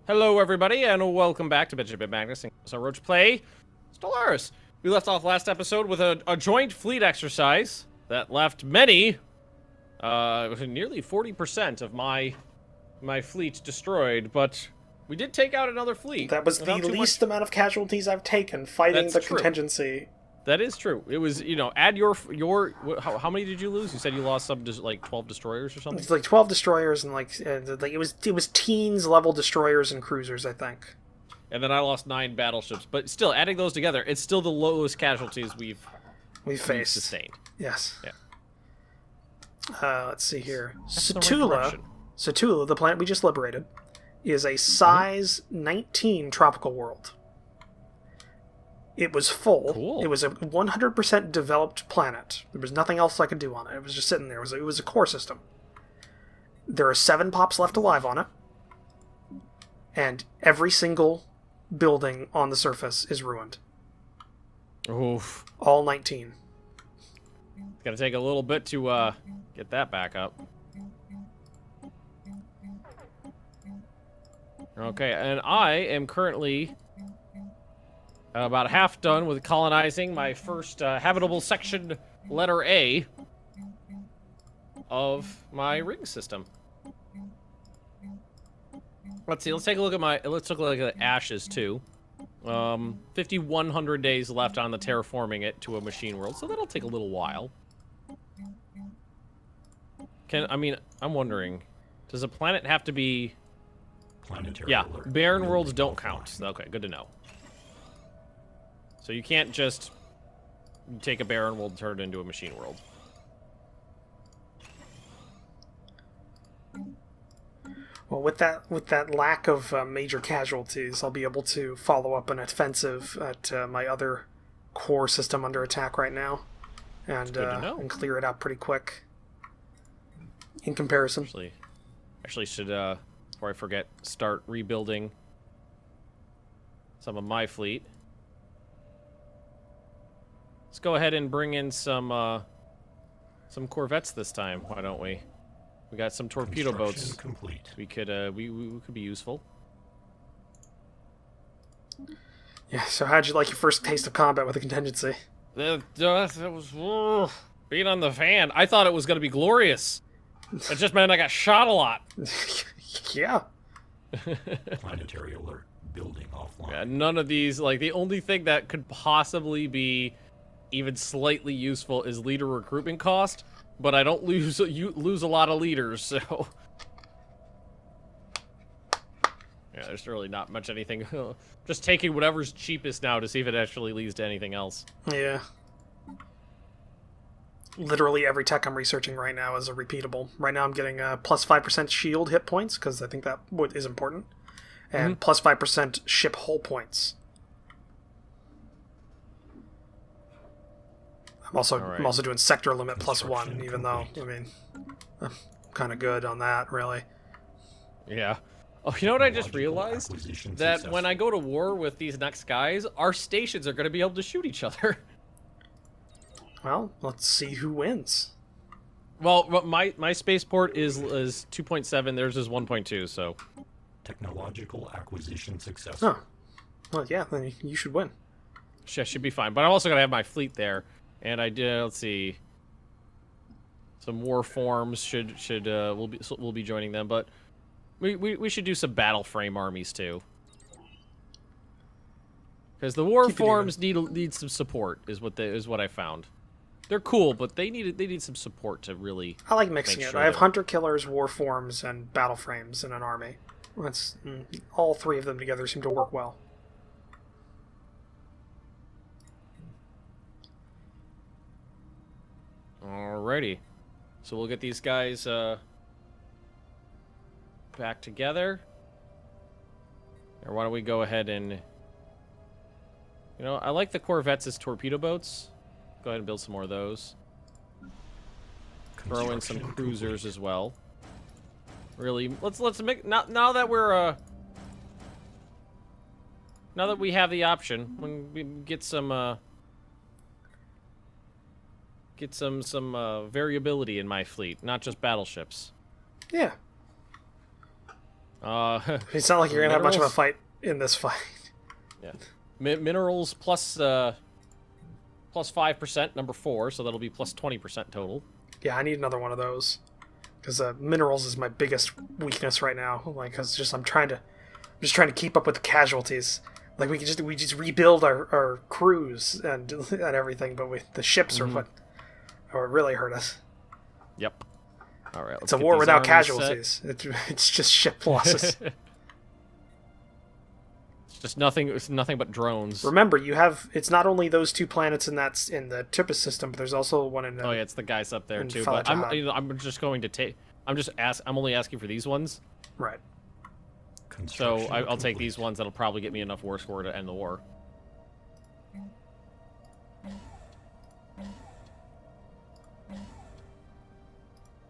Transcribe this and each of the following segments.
Hello, everybody, and welcome back to Magnus and I Roach play Stellaris. We left off last episode with a joint fleet exercise that left many, nearly 40% of my fleet destroyed, but we did take out another fleet. That was the least amount of casualties I've taken fighting the contingency. That is true. It was, add your how many did you lose? You said you lost some, like 12 destroyers or something? It's like 12 destroyers and it was teens level destroyers and cruisers, I think. And then I lost 9 battleships, but still, adding those together, it's still the lowest casualties we've faced. Sustained. Yes. Yeah. Let's see here. Satula, the planet we just liberated, is a size 19 tropical world. It was full. Cool. It was a 100% developed planet. There was nothing else I could do on it. It was just sitting there. It was a core system. There are 7 pops left alive on it. And every single building on the surface is ruined. Oof. All 19. It's gonna take a little bit to get that back up. Okay, and I am currently about half done with colonizing my first habitable section, letter A, of my ring system. Let's see. Let's take a look at the ashes too. 5,100 days left on the terraforming it to a machine world, so that'll take a little while. I'm wondering, does a planet have to be? Planetary alert. Barren worlds don't count. Okay, good to know. So you can't just take a barren world and turn it into a machine world. Well, with that lack of major casualties, I'll be able to follow up an offensive at my other core system under attack right now, and clear it out pretty quick. In comparison, actually should before I forget, start rebuilding some of my fleet. Let's go ahead and bring in some corvettes this time. Why don't we? We got some torpedo boats. Complete. We could we could be useful. Yeah. So how'd you like your first taste of combat with the contingency? That was being on the van. I thought it was going to be glorious. It just meant I got shot a lot. Yeah. Planetary alert. Building offline. Yeah, none of these, like, the only thing that could possibly be even slightly useful is leader recruitment cost, but I don't lose a lot of leaders, so yeah, there's really not much anything. Just taking whatever's cheapest now to see if it actually leads to anything else. Yeah. Literally every tech I'm researching right now is a repeatable. Right now I'm getting plus 5% shield hit points, because I think that is important, and plus 5% ship hull points. I'm also doing sector limit plus 1, even though, I'm kind of good on that, really. Yeah. Oh, you know what I just realized? That when I go to war with these next guys, our stations are going to be able to shoot each other. Well, let's see who wins. Well, my spaceport is 2.7, theirs is 1.2, so. Technological acquisition successful. Oh. Well, yeah, then you should win. Should be fine. But I'm also going to have my fleet there. And I did, let's see, some war forms we'll be joining them, but we should do some battle frame armies too, because the war forms need some support is what I found. They're cool, but they need some support to really. I like mixing it. I have hunter killers, war forms, and battle frames in an army. That's all 3 of them together seem to work well. Alrighty, so we'll get these guys back together. Or why don't we go ahead and, I like the corvettes as torpedo boats. Go ahead and build some more of those. Throw in some cruisers as well. Really, let's make now that we're now that we have the option, when we get some variability in my fleet, not just battleships. Yeah. It's not like you're gonna have much of a minerals- fight in this fight. Yeah. Minerals plus 5%, number 4, so that'll be plus 20% total. Yeah, I need another one of those. Because minerals is my biggest weakness right now. Like, cause I'm just trying to keep up with the casualties. Like we just rebuild our crews and everything, but the ships are what really hurt us. Yep. All right. It's a war without casualties. It's just ship losses. It's just nothing. It's nothing but drones. Remember, it's not only those 2 planets in the Tippus system, but there's also one in. Oh yeah, it's the guys up there in too. But Falajahad. I'm just going to take. I'm only asking for these ones. Right. So Construction I'll take complete. these ones. That'll probably get me enough war score to end the war.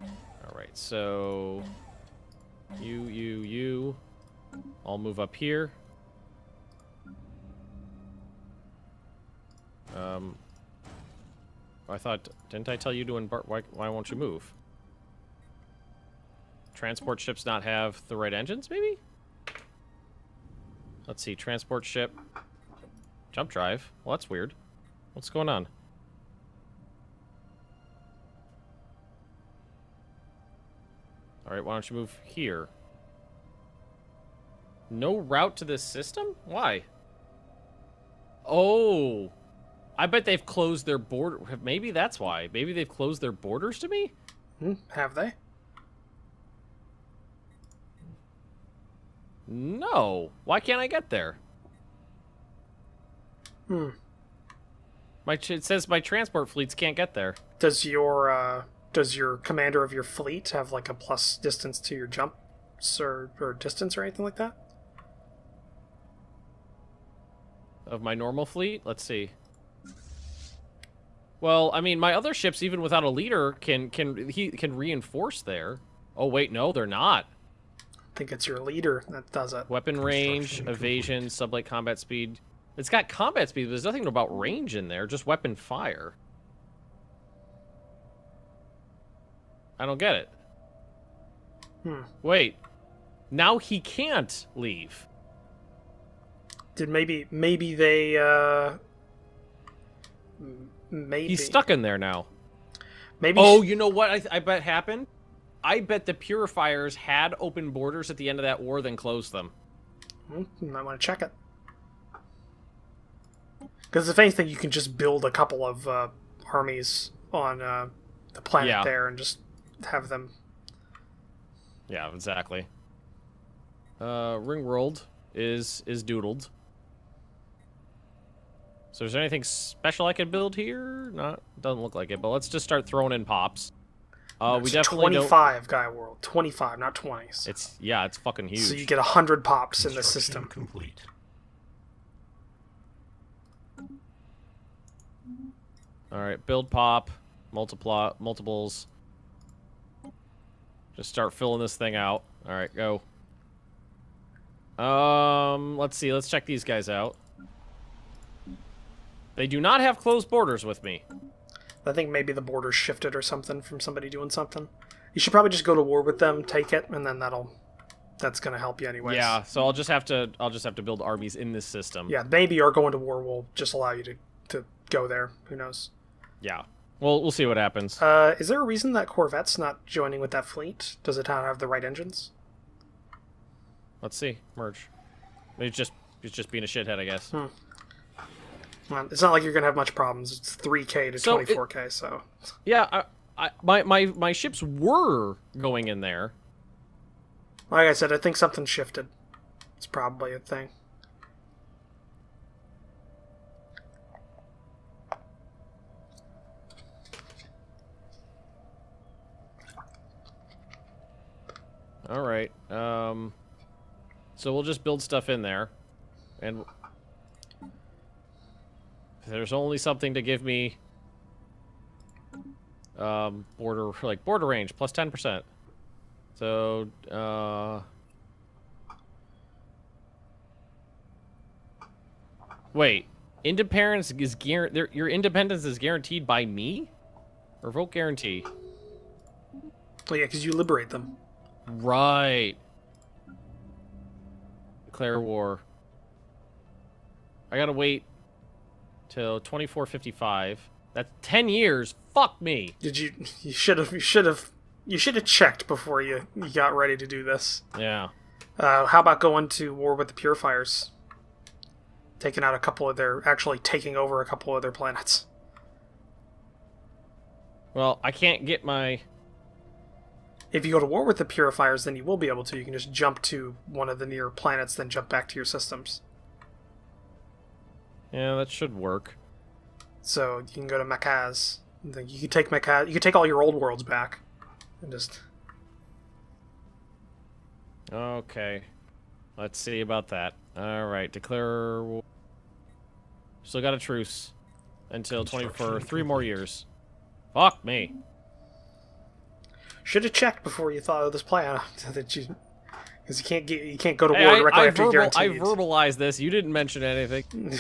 All right. So you. I'll move up here. I thought, didn't I tell you to embark? Why won't you move? Transport ships not have the right engines, maybe? Let's see, transport ship. Jump drive. Well, that's weird. What's going on? Alright, why don't you move here? No route to this system? Why? Oh! I bet they've closed their border. Maybe that's why. Maybe they've closed their borders to me? Have they? No. Why can't I get there? It says my transport fleets can't get there. Does your commander of your fleet have like a plus distance to your jumps or distance or anything like that? Of my normal fleet? Let's see. Well, I mean, my other ships, even without a leader, can reinforce there. Oh wait, no, they're not. I think it's your leader that does it. Weapon range, Construction evasion, sublight combat speed. It's got combat speed, but there's nothing about range in there. Just weapon fire. I don't get it. Wait. Now he can't leave. Did maybe they maybe He's stuck in there now. Maybe. Oh, you know what I bet happened? I bet the Purifiers had open borders at the end of that war, then closed them. You might want to check it. Because if anything, you can just build a couple of armies on the planet there and just have them. Yeah, exactly. Ringworld is doodled. So is there anything special I could build here? Not, doesn't look like it, but let's just start throwing in pops. We definitely 25 Gaia World. 25, not 20s. It's fucking huge. So you get 100 pops in the system. Complete. All right, build pop, multiples. Just start filling this thing out. All right, go. Let's see. Let's check these guys out. They do not have closed borders with me. I think maybe the borders shifted or something from somebody doing something. You should probably just go to war with them, take it, and then that's gonna help you anyways. Yeah, so I'll just have to build armies in this system. Yeah, maybe or going to war will just allow you to go there. Who knows? Yeah. Well, we'll see what happens. Is there a reason that Corvette's not joining with that fleet? Does it not have the right engines? Let's see. Merge. It's just being a shithead, I guess. Well, it's not like you're gonna have much problems. It's 3K to 24K, so. Yeah, my ships were going in there. Like I said, I think something shifted. It's probably a thing. All right. So we'll just build stuff in there, and there's only something to give me border range plus 10%. So wait, independence is your independence is guaranteed by me? Revoke guarantee. Well, yeah, because you liberate them. Right. declare war. I gotta wait till 2455. That's 10 years. Fuck me. Did you? You should have checked before you got ready to do this. Yeah. How about going to war with the Purifiers? Taking out actually taking over a couple of their planets. Well, I can't get my... If you go to war with the Purifiers, then you will be able to. You can just jump to one of the near planets, then jump back to your systems. Yeah, that should work. So you can go to Makaz. You can take Makaz. You can take all your old worlds back, and just. Okay. Let's see about that. Alright, declare... Still got a truce. Until 3 more years. Fuck me. Should have checked before you thought of this plan. Because you can't go to war directly after you guaranteed. I verbalized this. You didn't mention anything.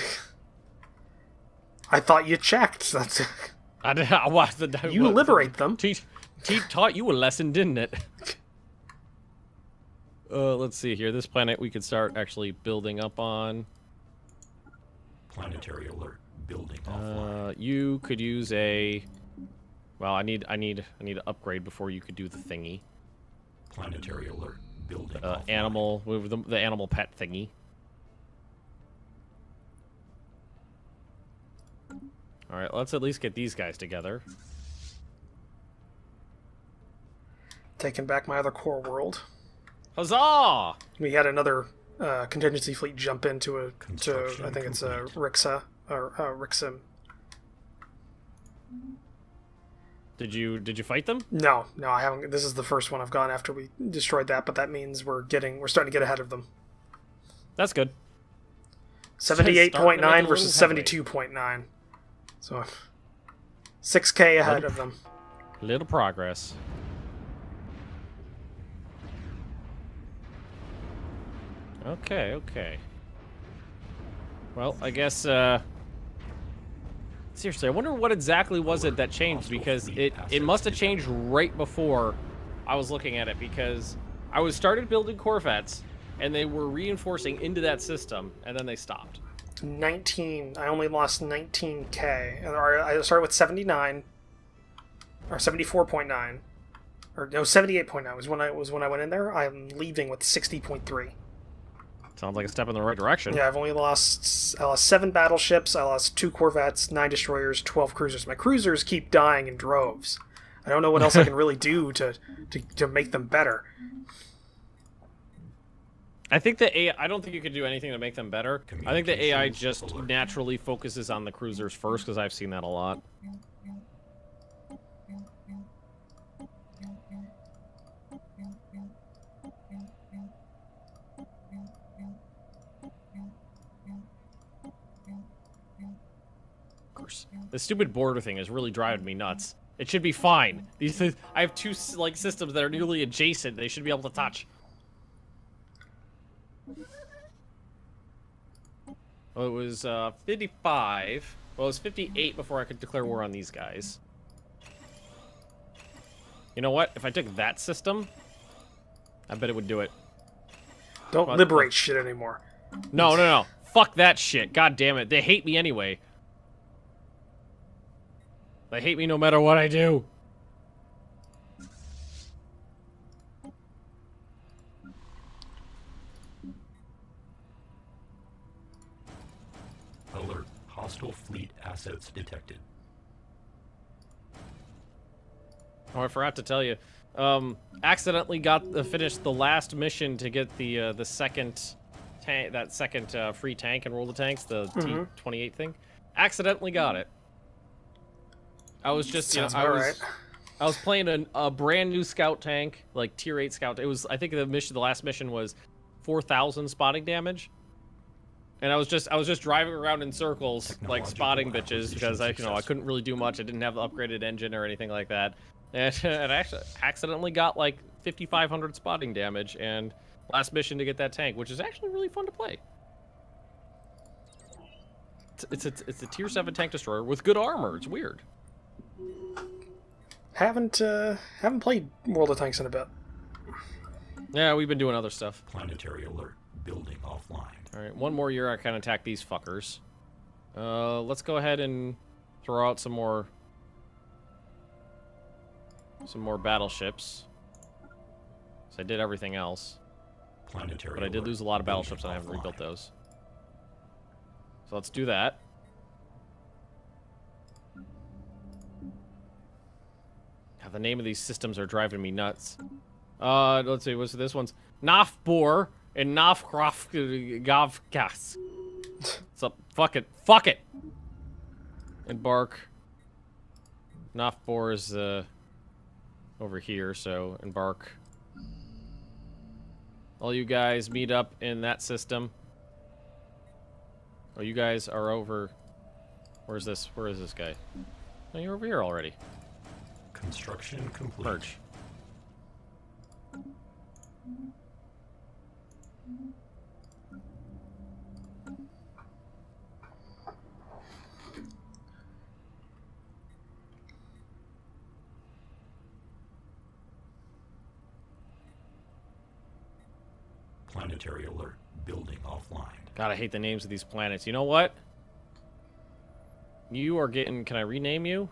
I thought you checked. That's. You liberate them. Teach taught you a lesson, didn't it? Let's see here. This planet we could start actually building up on. Planetary alert. Building offline. You could use a... Well, I need to upgrade before you could do the thingy. Planetary alert. Building offline. Animal, with the animal pet thingy. Alright, let's at least get these guys together. Taking back my other core world. Huzzah! We had another contingency fleet jump into I think it's Rixa or Rixim. Did you fight them? No, I haven't. This is the first one I've gone after we destroyed that, but that means we're starting to get ahead of them. That's good. 78.9 versus 72.9. So 6K ahead of them. Little progress. Okay. Well, I guess, seriously, I wonder what exactly was it that changed, because it must have changed right before I was looking at it, because I started building Corvettes, and they were reinforcing into that system, and then they stopped. 19. I only lost 19K. I started with 79, or 74.9, or no, 78.9 was when I went in there. I'm leaving with 60.3. Sounds like a step in the right direction. Yeah, I lost 7 battleships, I lost 2 corvettes, 9 destroyers, 12 cruisers. My cruisers keep dying in droves. I don't know what else I can really do to make them better. I think the AI, I don't think you could do anything to make them better. I think the AI just naturally focuses on the cruisers first, because I've seen that a lot. The stupid border thing is really driving me nuts. It should be fine. I have 2 systems that are nearly adjacent. They should be able to touch. Well, it was 55. Well, it was 58 before I could declare war on these guys. You know what? If I took that system, I bet it would do it. Don't liberate shit anymore. No. Fuck that shit. God damn it. They hate me anyway. They hate me no matter what I do. Alert. Hostile fleet assets detected. Oh, I forgot to tell you. Accidentally finished the last mission to get the second tank, that second free tank and roll the tanks, the T-28 thing. Accidentally got it. I was just, I was playing a brand new scout tank, like tier 8 scout. It was, I think the last mission was 4,000 spotting damage. And I was just driving around in circles, like spotting bitches, because I couldn't really do much. I didn't have the upgraded engine or anything like that. And I actually accidentally got like 5,500 spotting damage, and last mission to get that tank, which is actually really fun to play. It's a tier 7 tank destroyer with good armor. It's weird. Haven't played World of Tanks in a bit. Yeah, we've been doing other stuff. Planetary alert. Building offline. All right, one more year I can attack these fuckers. Let's go ahead and throw out some more battleships. So I did everything else. Planetary But I did lose a lot of battleships and I haven't rebuilt those. So let's do that. God, the name of these systems are driving me nuts. Let's see, what's this one's? Nafbor and Nafkrafgavkas. So, fuck it. Fuck it! Embark. Nafbor is, over here, so embark. All you guys meet up in that system. Oh, you guys are over... Where's this? Where is this guy? Oh, you're over here already. Construction complete. Merge. Planetary alert. Building offline. God, I hate the names of these planets. You know what? You are getting... Can I rename you?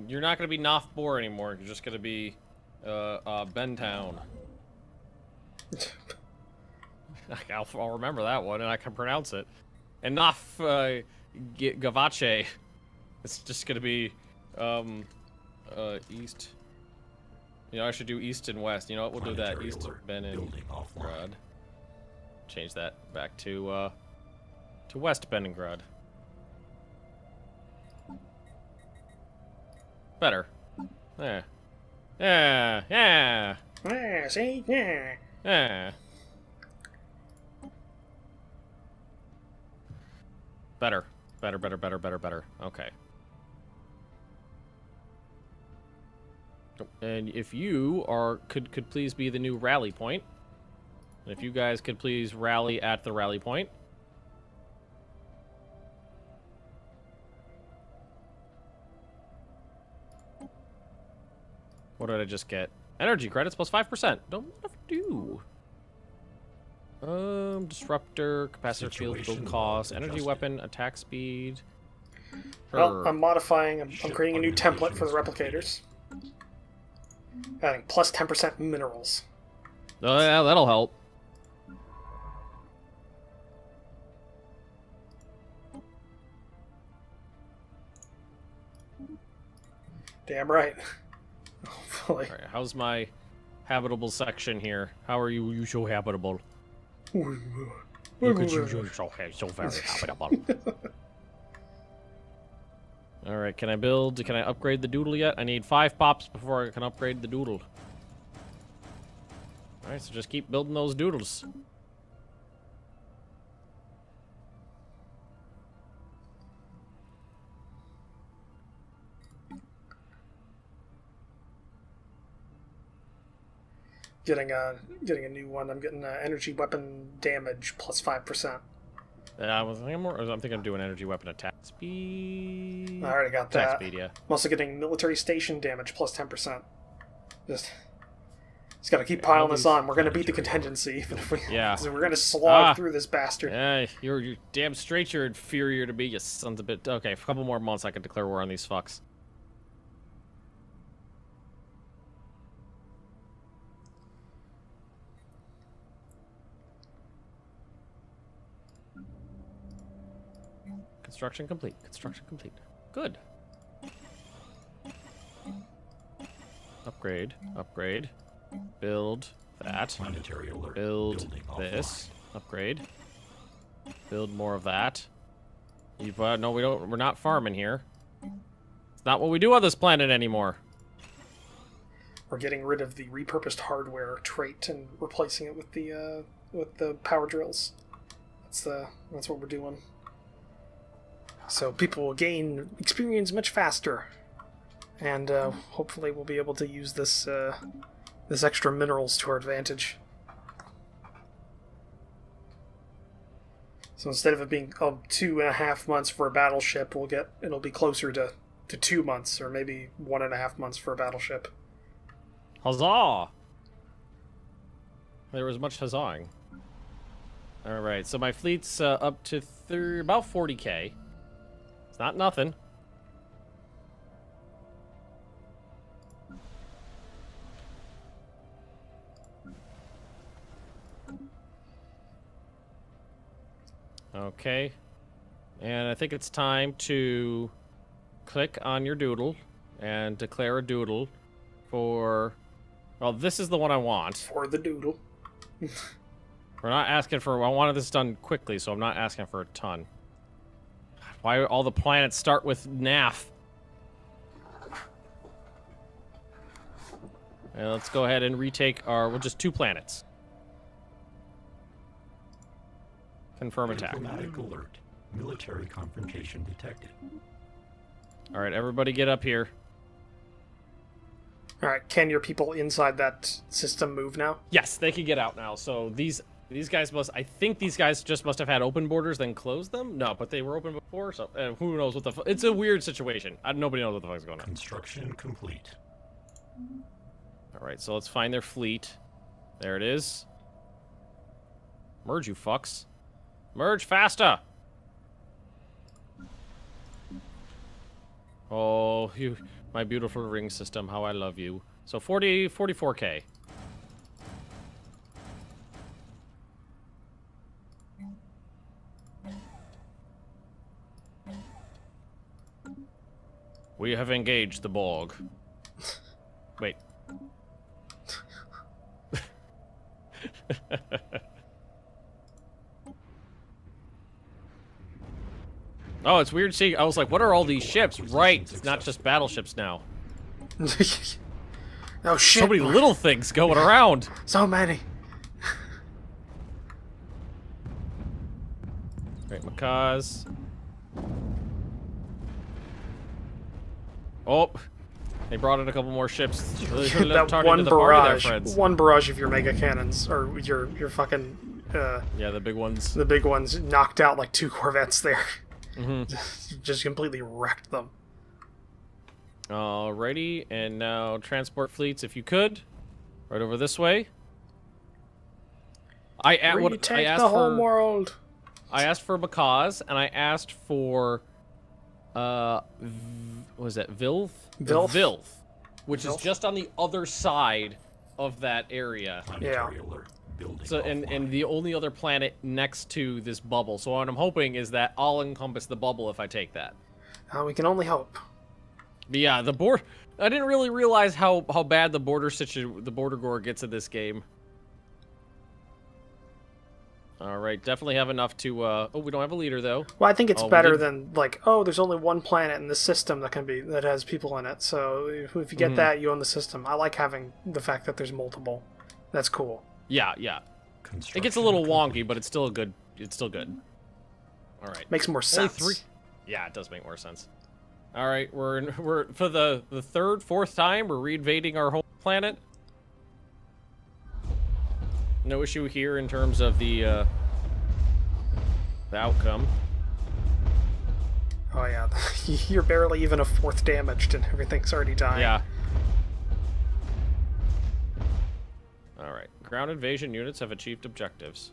You're not going to be Nafbor anymore. You're just going to be Bentown. I'll remember that one, and I can pronounce it. And Gavache. It's just going to be East. You know, I should do East and West. You know what? We'll do that. East, Ben, and Grad. Change that back to West Beningrad. Better. Yeah. Yeah. Yeah. Yeah, see? Yeah. Yeah. Better. Better, better, better, better, better. Okay. And if you are could please be the new rally point. And if you guys could please rally at the rally point. What did I just get? Energy credits plus 5%. Don't do. Disruptor, capacitor field, build cost, energy weapon, attack speed. Well, I'm modifying. I'm creating a new template for the replicators. Adding plus 10% minerals. Oh yeah, that'll help. Damn right. Hopefully. All right, how's my habitable section here? How are you so habitable? Look at you, you're so very habitable. All right, can I upgrade the doodle yet? I need 5 pops before I can upgrade the doodle. All right, so just keep building those doodles. Getting a new one. I'm getting energy weapon damage plus 5%. I'm thinking I'm doing energy weapon attack speed. I already got attack that. Speed, yeah. I'm also getting military station damage plus 10%. Just got to keep piling this on. We're gonna beat the contingency, even if we. Yeah. We're gonna slog through this bastard. Yeah, you're damn straight. You're inferior to me, you sons of bit. Okay, for a couple more months, I can declare war on these fucks. Construction complete. Construction complete. Good. Upgrade. Upgrade. Build that. Planetary alert. Build this. Upgrade. Build more of that. No, we don't. We're not farming here. It's not what we do on this planet anymore. We're getting rid of the repurposed hardware trait and replacing it with the power drills. That's what we're doing. So people will gain experience much faster, and hopefully we'll be able to use this this extra minerals to our advantage. So instead of it being 2.5 months for a battleship, it'll be closer to 2 months, or maybe 1.5 months for a battleship. Huzzah! There was much huzzawing. All right, so my fleet's up to about 40k. It's not nothing. Okay. And I think it's time to click on your doodle and declare a doodle for... Well, this is the one I want. For the doodle. We're not asking for... I wanted this done quickly, so I'm not asking for a ton. Why all the planets start with NAF? And let's go ahead and retake our... Well, just 2 planets. Confirm attack. Diplomatic alert. Military confrontation detected. All right, everybody get up here. All right, can your people inside that system move now? Yes, they can get out now. So these guys must... I think these guys just must have had open borders, then closed them? No, but they were open before, so who knows what the... It's a weird situation. Nobody knows what the fuck's going on. Construction complete. All right, so let's find their fleet. There it is. Merge, you fucks. Merge faster! Oh, you, my beautiful ring system, how I love you. So 44k. We have engaged the Borg. Wait. Oh, it's weird seeing... I was like, what are all these ships? Right, it's not just battleships now. Oh, shit. So many little things going around. So many. Great macaws. Oh, they brought in a couple more ships. That one barrage. One barrage of your mega cannons, or your fucking... yeah, the big ones. The big ones knocked out like 2 corvettes there. Mm-hmm. Just completely wrecked them. Alrighty, and now transport fleets, if you could, right over this way. I asked the whole world. I asked for macaws, and I asked for what was that? Vilth, which is just on the other side of that area. Planetary alert. Building So and the only other planet next to this bubble. So what I'm hoping is that I'll encompass the bubble if I take that. We can only hope. But yeah, the board. I didn't really realize how bad the border gore gets in this game. All right, definitely have enough to. Oh, we don't have a leader though. Well, I think it's better than like, oh, there's only one planet in this system that has people in it. So if you get that, you own the system. I like having the fact that there's multiple. That's cool. Yeah. It gets a little wonky, but it's still good. It's still good. All right. Makes more sense. Only 3. Yeah, it does make more sense. All right, we're for the 3rd, 4th time we're reinvading our home planet. No issue here in terms of the outcome. Oh yeah, you're barely even a 4th damaged, and everything's already dying. Yeah. All right. Ground invasion units have achieved objectives.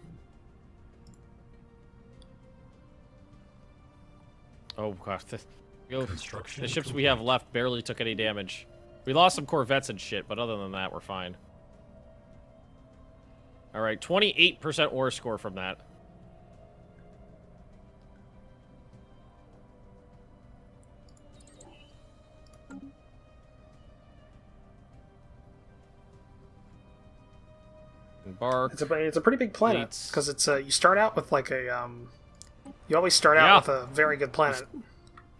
Oh god, the ships we have left barely took any damage. We lost some corvettes and shit, but other than that, we're fine. All right, 28% ore score from that. Embark. It's a pretty big planet because it's you start out with like a you always start out with a very good planet.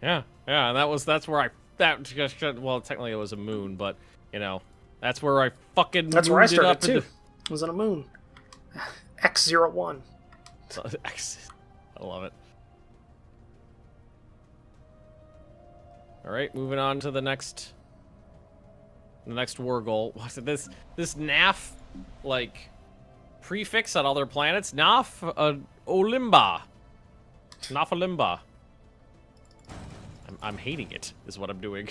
Yeah, and that's where well, technically it was a moon, but you know, that's where I fucking that's where I started up too. It was on a moon. X01. I love it. All right, moving on to the next war goal. What's it, this NAF like prefix on other planets? NAF Olimba. NAF. I'm hating it. Is what I'm doing.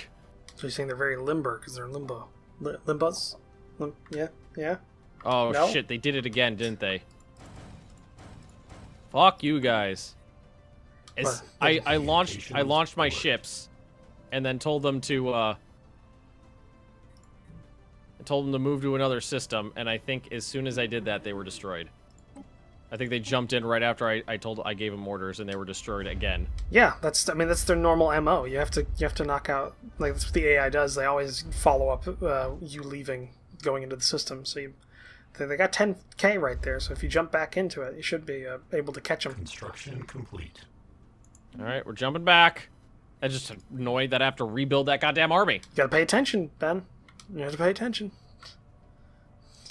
So you're saying they're very limber because they're limbo. Limbas? Yeah. Oh No? shit, they did it again, didn't they? Fuck you guys. I launched my ships, and then told them to move to another system, and I think as soon as I did that, they were destroyed. I think they jumped in right after I gave them orders, and they were destroyed again. Yeah, that's their normal MO. You have to knock out, like, that's what the AI does. They always follow up you leaving, going into the system. So they got 10K right there. So if you jump back into it, you should be able to catch them. Construction complete. All right, we're jumping back. I'm just annoyed that I have to rebuild that goddamn army. You gotta pay attention, Ben. You have to pay attention.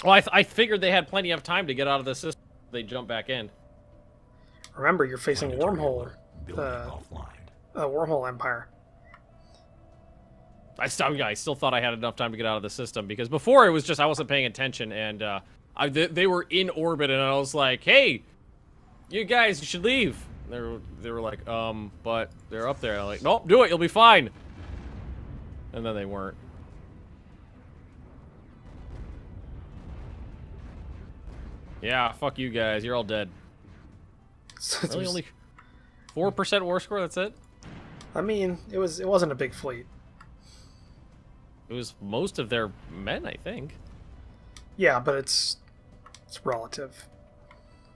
Well, I figured they had plenty of time to get out of the system. They jump back in. Remember, you're facing wormhole, Building offline. wormhole empire. I still thought I had enough time to get out of the system, because before it was just I wasn't paying attention, and they were in orbit, and I was like, hey, you guys should leave. They were like, but they're up there. I'm like, nope, do it, you'll be fine. And then they weren't. Yeah, fuck you guys. You're all dead. Really, only 4% war score. That's it. I mean, it wasn't a big fleet. It was most of their men, I think. Yeah, but it's relative.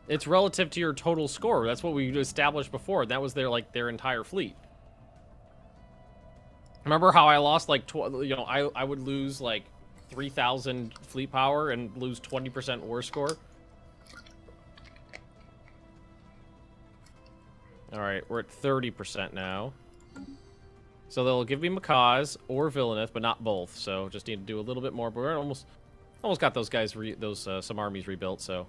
It's relative to your total score. That's what we established before. That was their entire fleet. Remember how I lost like I would lose like 3,000 fleet power and lose 20% war score. All right, we're at 30% now. So they'll give me Macaws or Villainous, but not both. So just need to do a little bit more. But we're almost got those guys some armies rebuilt. So.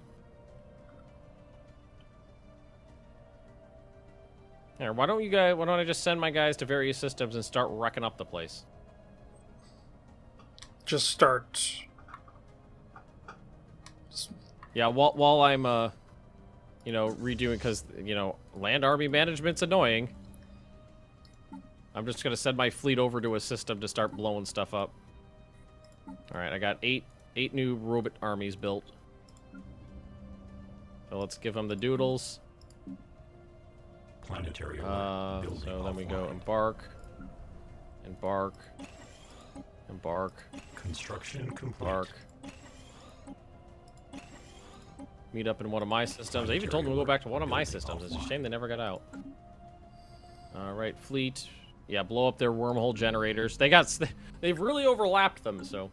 Here, why don't I just send my guys to various systems and start wrecking up the place? Just start. Yeah, while I'm redoing, because land army management's annoying. I'm just gonna send my fleet over to a system to start blowing stuff up. All right, I got eight new robot armies built. So let's give them the doodles. Planetary So then we go embark, construction complete. embark. Meet up in one of my systems. I even told them to go back to one of my systems. It's a shame they never got out. All right, fleet. Yeah, blow up their wormhole generators. They've really overlapped them, so.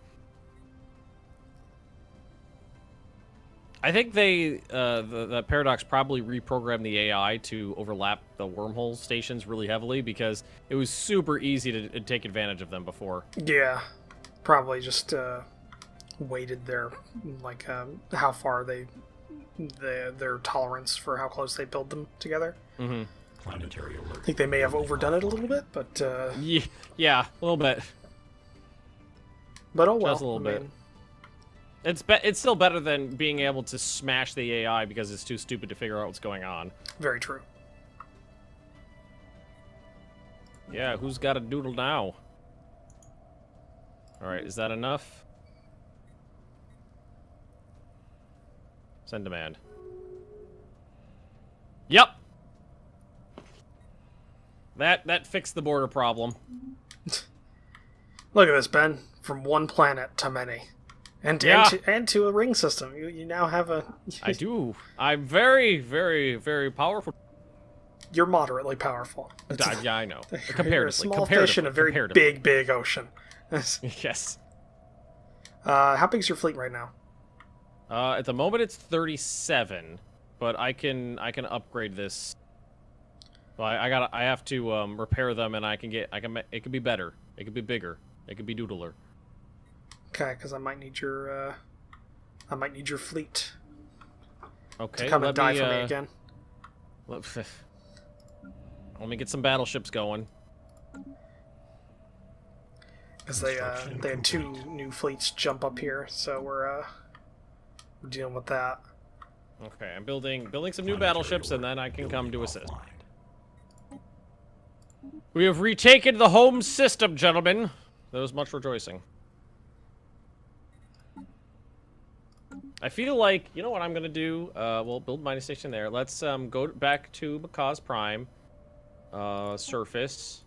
I think the Paradox probably reprogrammed the AI to overlap the wormhole stations really heavily, because it was super easy to take advantage of them before. Yeah, probably just weighted their how far their tolerance for how close they build them together. Mm-hmm. Planetary alert. I think they may have overdone it a little bit, but yeah, a little bit. But oh well. Just a little bit. It's still better than being able to smash the AI because it's too stupid to figure out what's going on. Very true. Yeah, who's got a doodle now? All right, is that enough? Send demand. Yep. That fixed the border problem. Look at this, Ben. From one planet to many. And to a ring system. You now have a... I do. I'm very, very, very powerful. You're moderately powerful. Yeah, I know. You're a small fish in a very big ocean. Yes. How big's your fleet right now? At the moment it's 37, but I can upgrade this. Well, I have to repair them, and it can be better. It could be bigger. It could be doodler. Okay, because I might need your fleet. Okay. To come and die for me again. Let me get some battleships going. Because they had 2 new fleets jump up here, so we're dealing with that. Okay, I'm building some new battleships, and then I can come to assist. We have retaken the home system, gentlemen. There was much rejoicing. I feel like, you know what I'm going to do? We'll build mining station there. Let's go back to Macaw's Prime. Surface.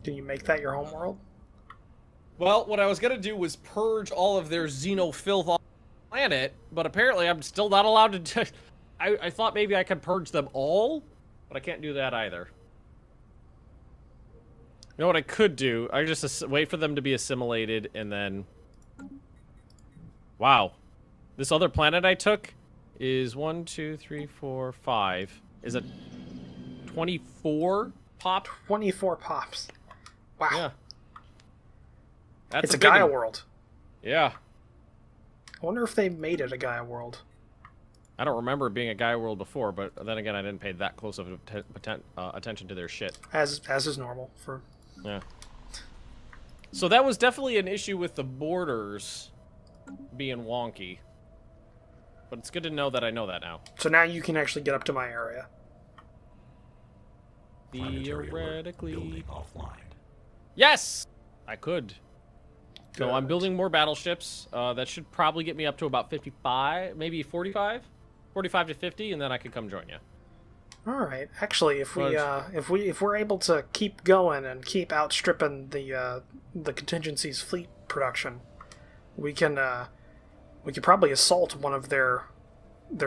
Can you make that your homeworld? Well, what I was going to do was purge all of their xenofilth off the planet, but apparently I'm still not allowed to... I thought maybe I could purge them all, but I can't do that either. You know what I could do? I just wait for them to be assimilated, and then... Wow. This other planet I took is 1, 2, 3, 4, 5. Is it 24 pop? 24 pops. Wow. Yeah. That's It's a Gaia world. Yeah. I wonder if they made it a Gaia world. I don't remember it being a Gaia world before, but then again, I didn't pay that close of attention to their shit. As is normal for... Yeah. So that was definitely an issue with the borders being wonky. But it's good to know that I know that now. So now you can actually get up to my area. Theoretically. Building offline. Yes! I could. So Good. I'm building more battleships. That should probably get me up to about 55, maybe 45? 45 to 50, and then I could come join you. All right. Actually, if we're able to keep going and keep outstripping the contingency's fleet production, we could probably assault one of their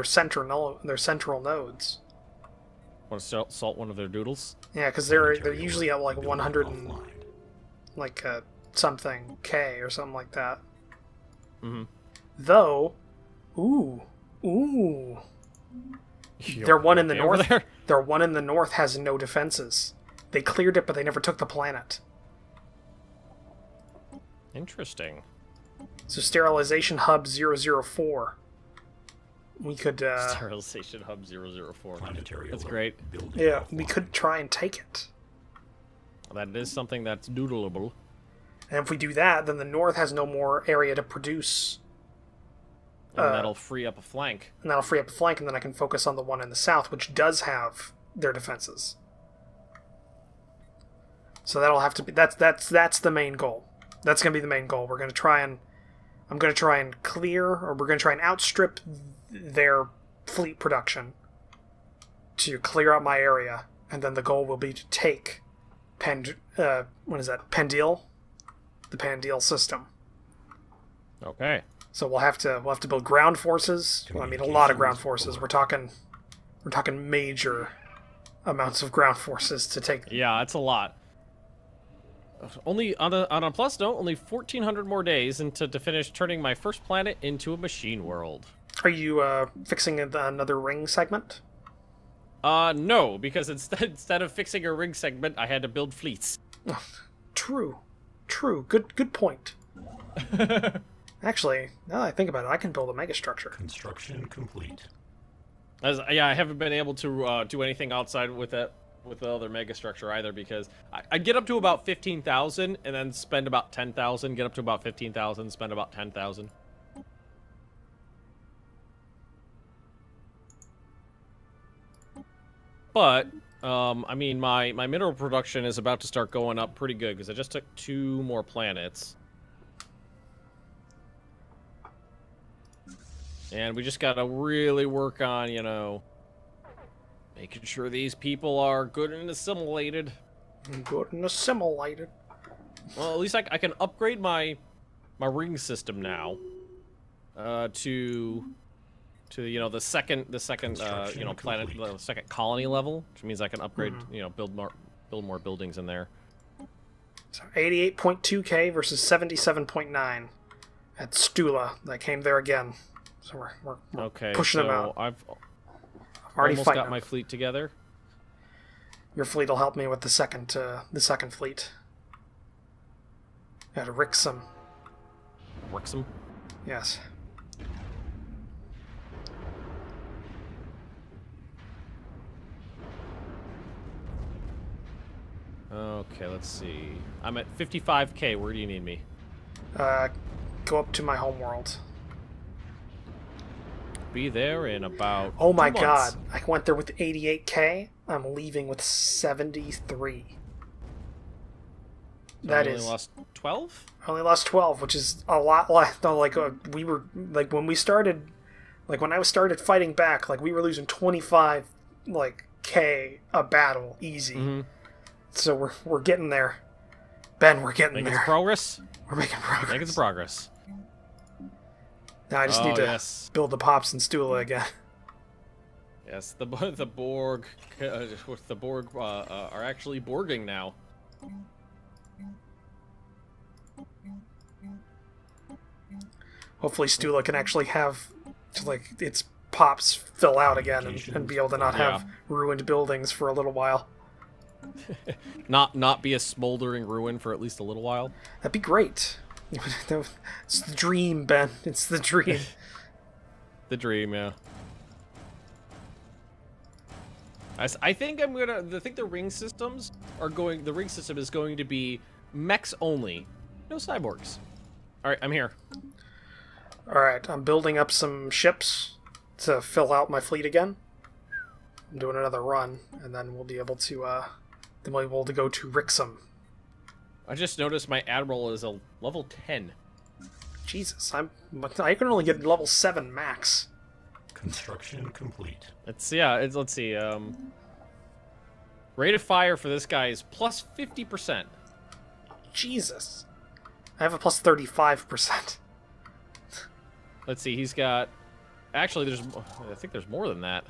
central nodes. Want to assault one of their doodles? Yeah, because they're usually at like 100 and like something K or something like that. Mm-hmm. Though, ooh, their one in the north. Their one in the north has no defenses. They cleared it, but they never took the planet. Interesting. So sterilization hub 004. We could. Sterilization hub 004. Planetary That's alert. great. Building Yeah, offline. we could try and take it. That is something that's doodleable. And if we do that, then the north has no more area to produce. And that'll free up a flank. And that'll free up a flank, and then I can focus on the one in the south, which does have their defenses. So that'll have to be that's the main goal. That's gonna be the main goal. I'm gonna try and clear, or we're gonna try and outstrip their fleet production to clear out my area, and then the goal will be to take Pendil, the Pendil system. Okay. So we'll have to build ground forces. Well, I mean, a lot of ground forces. We're talking major amounts of ground forces to take. Yeah, it's a lot. Only on a plus note, only 1,400 more days to finish turning my first planet into a machine world. Are you fixing another ring segment? No, because instead of fixing a ring segment, I had to build fleets. True. Good point. Actually, now that I think about it, I can build a megastructure. Construction complete. I haven't been able to do anything outside with the other megastructure either, because I'd get up to about 15,000 and then spend about 10,000. Get up to about 15,000, spend about 10,000. But I mean, my mineral production is about to start going up pretty good because I just took 2 more planets. And we just gotta really work on, making sure these people are good and assimilated. Good and assimilated. Well, at least I can upgrade my ring system now to the second planet, the second colony level, which means I can upgrade, build more buildings in there. So 88.2k versus 77.9 at Stula. That came there again. So we're Okay, pushing them out. I've Already almost fighting got them. my fleet together. Your fleet will help me with the second fleet. Got to Rixum. Wrexham. Yes. Okay, let's see. I'm at 55k. Where do you need me? Go up to my homeworld. Be there in about. Oh my 2 months. god. I went there with 88k. I'm leaving with 73. So That I is. only lost 12? I only lost 12, which is a lot less. No, like, we were, like, when we started, like, when I started fighting back, like, we were losing 25, like, K a battle, easy. Mm-hmm. So we're getting there. Ben, we're getting Making there. progress? We're making progress. Making some progress. Now I just Oh, need to yes. build the Pops and Stula again. Yes, the Borg, the Borg are actually Borging now. Hopefully Stula can actually have, like, its Pops fill out again and be able to not have ruined buildings for a little while. Not be a smoldering ruin for at least a little while. That'd be great. It's the dream, Ben. It's the dream. The dream, yeah. I think I'm gonna. I think the ring systems are going. The ring system is going to be mechs only, no cyborgs. All right, I'm here. Alright, I'm building up some ships to fill out my fleet again. I'm doing another run, and then we'll be able to, go to Rixum. I just noticed my admiral is a level 10. Jesus, I can only get level 7 max. Construction complete. Let's see. Rate of fire for this guy is plus 50%. Jesus. I have a plus 35%. Let's see. He's got. Actually, I think there's more than that.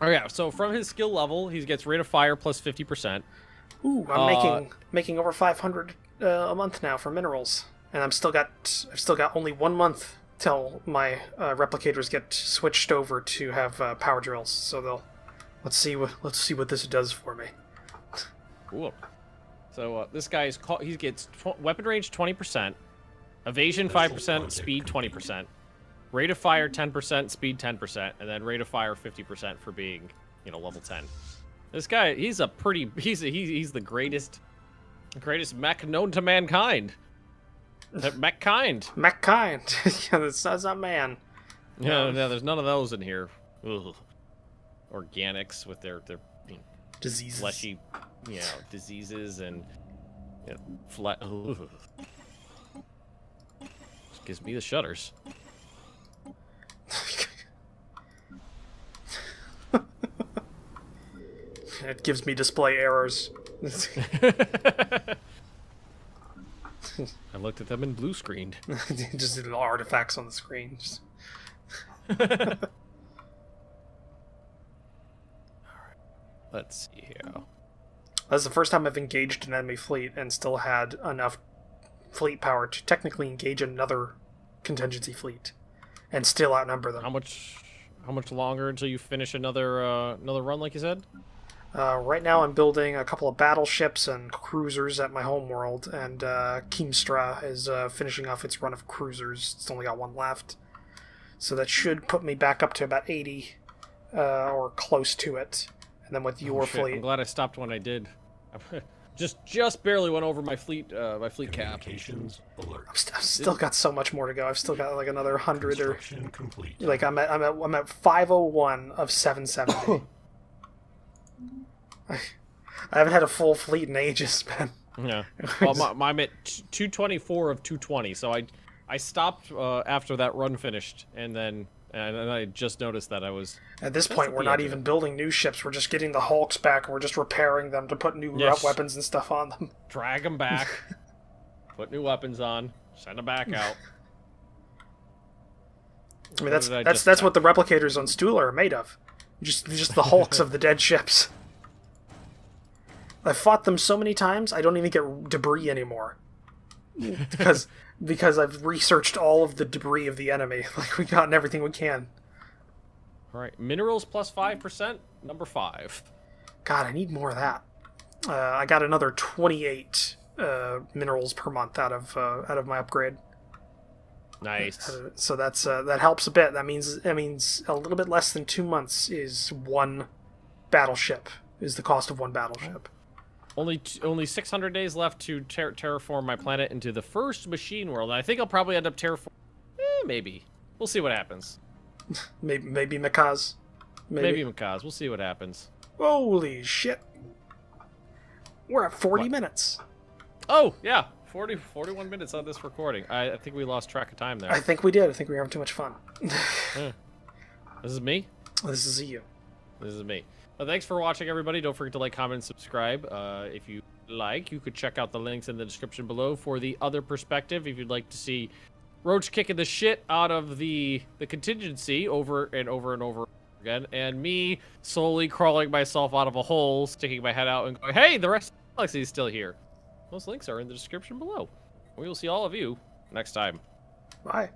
Oh yeah. So from his skill level, he gets rate of fire plus 50%. Ooh, I'm making over 500 a month now for minerals, and I've still got only 1 month till my replicators get switched over to have power drills. So let's see what this does for me. Cool. So this guy he gets weapon range 20%, evasion 5%, speed 20%, rate of fire 10%, speed 10%, and then rate of fire 50% for being, level 10. This guy, he's the greatest mech known to mankind. Mech-kind. Mech-kind. Yeah, that's not man. Yeah, there's none of those in here. Ugh. Organics with their diseases. Fleshy, diseases and Just gives me the shudders. It gives me display errors. I looked at them in blue screened. Just little artifacts on the screen. Let's see here. That's the first time I've engaged an enemy fleet and still had enough fleet power to technically engage another contingency fleet and still outnumber them. How much longer until you finish another run, like you said? Right now I'm building a couple of battleships and cruisers at my homeworld, and Keemstra is finishing off its run of cruisers. It's only got one left. So that should put me back up to about 80, or close to it. And then with your fleet... I'm glad I stopped when I did. just barely went over my fleet cap. I've still got so much more to go. I've still got like another 100 or... Complete. Like I'm at 501 of 770. I haven't had a full fleet in ages, man. Yeah. Well, I'm at 224 of 220, so I stopped after that run finished, and then I just noticed that I was... At this point, we're not even building new ships. We're just getting the Hulks back, and we're just repairing them to put new weapons and stuff on them. Drag them back, put new weapons on, send them back out. I mean, that's what the replicators on Stula are made of. Just the Hulks of the dead ships. I've fought them so many times, I don't even get debris anymore. Because I've researched all of the debris of the enemy. Like, we've gotten everything we can. Alright, minerals plus 5%, number 5. God, I need more of that. I got another 28 minerals per month out of my upgrade. Nice. So that helps a bit. That means a little bit less than 2 months is one battleship, is the cost of one battleship. Only 600 days left to terraform my planet into the first machine world. I think I'll probably end up terraforming. Maybe. We'll see what happens. maybe Makaz. Maybe Makaz. We'll see what happens. Holy shit. We're at 40 What? minutes. Oh, yeah. 41 minutes on this recording. I think we lost track of time there. I think we did. I think we were having too much fun. This is me? This is you. This is me. Well, thanks for watching, everybody. Don't forget to like, comment, and subscribe. If you like, you could check out the links in the description below for the other perspective. If you'd like to see Roach kicking the shit out of the contingency over and over and over again, and me slowly crawling myself out of a hole, sticking my head out and going, hey, the rest of the galaxy is still here. Those links are in the description below. We will see all of you next time. Bye.